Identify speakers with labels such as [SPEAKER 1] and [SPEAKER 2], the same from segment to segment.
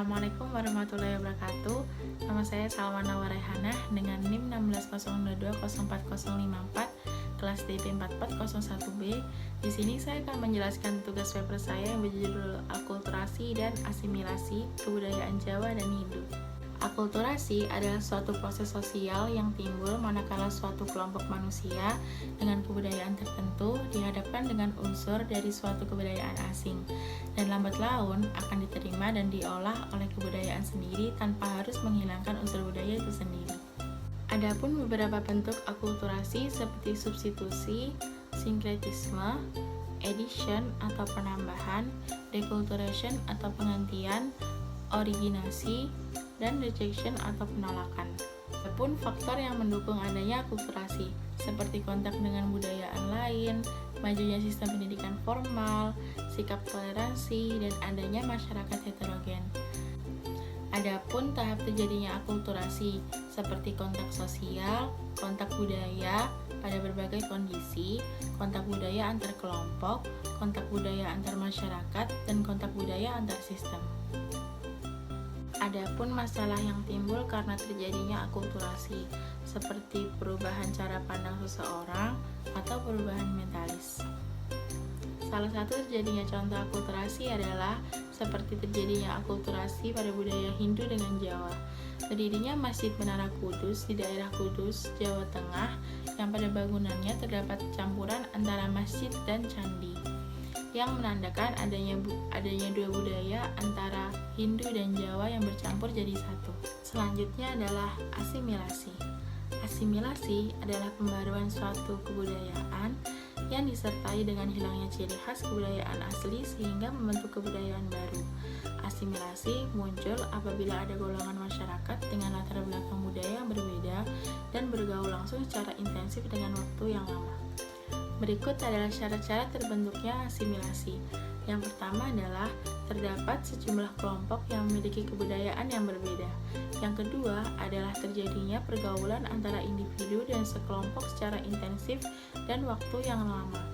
[SPEAKER 1] Assalamualaikum warahmatullahi wabarakatuh. Nama saya Salwana Waraihanah dengan NIM 16022040054 kelas DP 4401B. Di sini saya akan menjelaskan tugas paper saya yang berjudul Akulturasi dan Asimilasi Kebudayaan Jawa dan Hindu. Akulturasi adalah suatu proses sosial yang timbul manakala suatu kelompok manusia dengan kebudayaan tertentu dihadapkan dengan unsur dari suatu kebudayaan asing, dan lambat laun akan diterima dan diolah oleh kebudayaan sendiri tanpa harus menghilangkan unsur budaya itu sendiri. Adapun beberapa bentuk akulturasi seperti substitusi, sinkretisme, addition atau penambahan, deculturation atau penggantian, originasi, dan rejection atau penolakan. Adapun faktor yang mendukung adanya akulturasi seperti kontak dengan budayaan lain, majunya sistem pendidikan formal, sikap toleransi, dan adanya masyarakat heterogen. Adapun tahap terjadinya akulturasi seperti kontak sosial, kontak budaya pada berbagai kondisi, kontak budaya antar kelompok, kontak budaya antar masyarakat, dan kontak budaya antar sistem. Adapun masalah yang timbul karena terjadinya akulturasi, seperti perubahan cara pandang seseorang atau perubahan mentalis. Salah satu terjadinya contoh akulturasi adalah seperti terjadinya akulturasi pada budaya Hindu dengan Jawa. Berdirinya Masjid Menara Kudus di daerah Kudus, Jawa Tengah, yang pada bangunannya terdapat campuran antara masjid dan candi, yang menandakan adanya dua budaya antara Hindu dan Jawa yang bercampur jadi satu. Selanjutnya adalah asimilasi. Asimilasi adalah pembaruan suatu kebudayaan yang disertai dengan hilangnya ciri khas kebudayaan asli sehingga membentuk kebudayaan baru. Asimilasi muncul apabila ada golongan masyarakat dengan latar belakang budaya yang berbeda dan bergaul langsung secara intensif dengan waktu yang lama. Berikut adalah syarat-syarat terbentuknya asimilasi. Yang pertama adalah terdapat sejumlah kelompok yang memiliki kebudayaan yang berbeda. Yang kedua adalah terjadinya pergaulan antara individu dan sekelompok secara intensif dan waktu yang lama.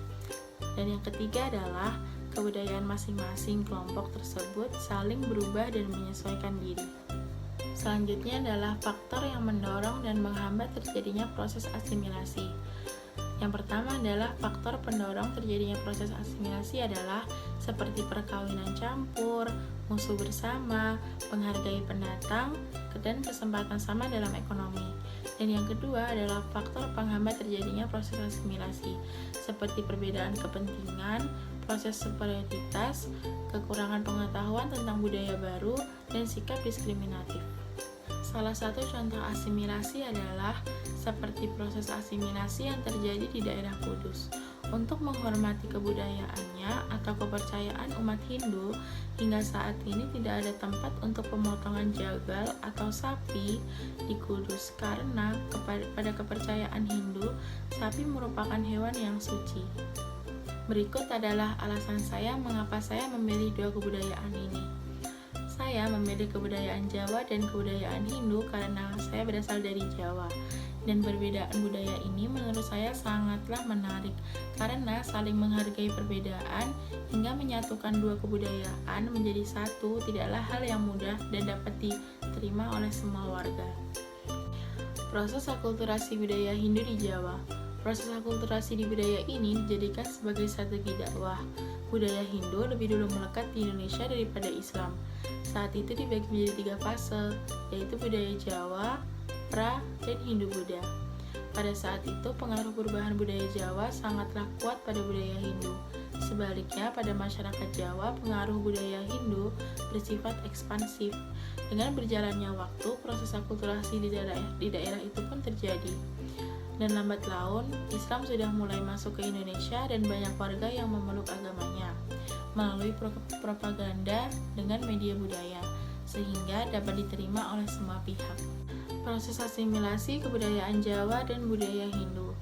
[SPEAKER 1] Dan yang ketiga adalah kebudayaan masing-masing kelompok tersebut saling berubah dan menyesuaikan diri. Selanjutnya adalah faktor yang mendorong dan menghambat terjadinya proses asimilasi. Yang pertama adalah faktor pendorong terjadinya proses asimilasi adalah seperti perkawinan campur, musuh bersama, menghargai pendatang, dan kesempatan sama dalam ekonomi. Dan yang kedua adalah faktor penghambat terjadinya proses asimilasi seperti perbedaan kepentingan, proses superioritas, kekurangan pengetahuan tentang budaya baru, dan sikap diskriminatif. Salah satu contoh asimilasi adalah seperti proses asimilasi yang terjadi di daerah Kudus. Untuk menghormati kebudayaannya atau kepercayaan umat Hindu, hingga saat ini tidak ada tempat untuk pemotongan jagal atau sapi di Kudus karena pada kepercayaan Hindu, sapi merupakan hewan yang suci. Berikut adalah alasan saya mengapa saya memilih dua kebudayaan ini. Saya memilih kebudayaan Jawa dan kebudayaan Hindu karena saya berasal dari Jawa, dan perbedaan budaya ini menurut saya sangatlah menarik karena saling menghargai perbedaan hingga menyatukan dua kebudayaan menjadi satu tidaklah hal yang mudah dan dapat diterima oleh semua warga. Proses akulturasi budaya Hindu di Jawa. Proses akulturasi di budaya ini dijadikan sebagai strategi dakwah. Budaya Hindu lebih dulu melekat di Indonesia daripada Islam. Saat itu dibagi menjadi 3 fase, yaitu budaya Jawa, Pra, dan Hindu-Buddha. Pada saat itu, pengaruh perubahan budaya Jawa sangatlah kuat pada budaya Hindu. Sebaliknya, pada masyarakat Jawa, pengaruh budaya Hindu bersifat ekspansif. Dengan berjalannya waktu, proses akulturasi di daerah itu pun terjadi. Dan lambat laun, Islam sudah mulai masuk ke Indonesia dan banyak warga yang memeluk agamanya melalui propaganda dengan media budaya, sehingga dapat diterima oleh semua pihak. Proses asimilasi kebudayaan Jawa dan budaya Hindu.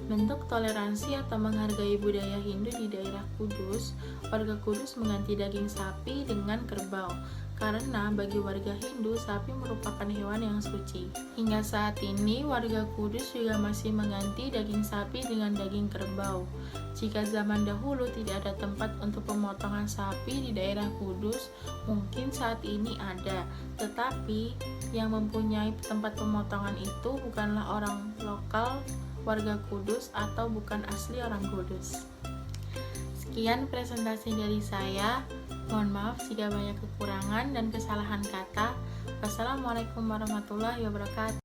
[SPEAKER 1] Bentuk toleransi atau menghargai budaya Hindu di daerah Kudus, warga Kudus mengganti daging sapi dengan kerbau karena bagi warga Hindu, sapi merupakan hewan yang suci. Hingga saat ini, warga Kudus juga masih mengganti daging sapi dengan daging kerbau. Jika zaman dahulu tidak ada tempat untuk pemotongan sapi di daerah Kudus, mungkin saat ini ada. Tetapi, yang mempunyai tempat pemotongan itu bukanlah orang lokal warga Kudus atau bukan asli orang Kudus. Sekian presentasi dari saya. Mohon maaf jika banyak kekurangan dan kesalahan kata. Wassalamualaikum warahmatullahi wabarakatuh.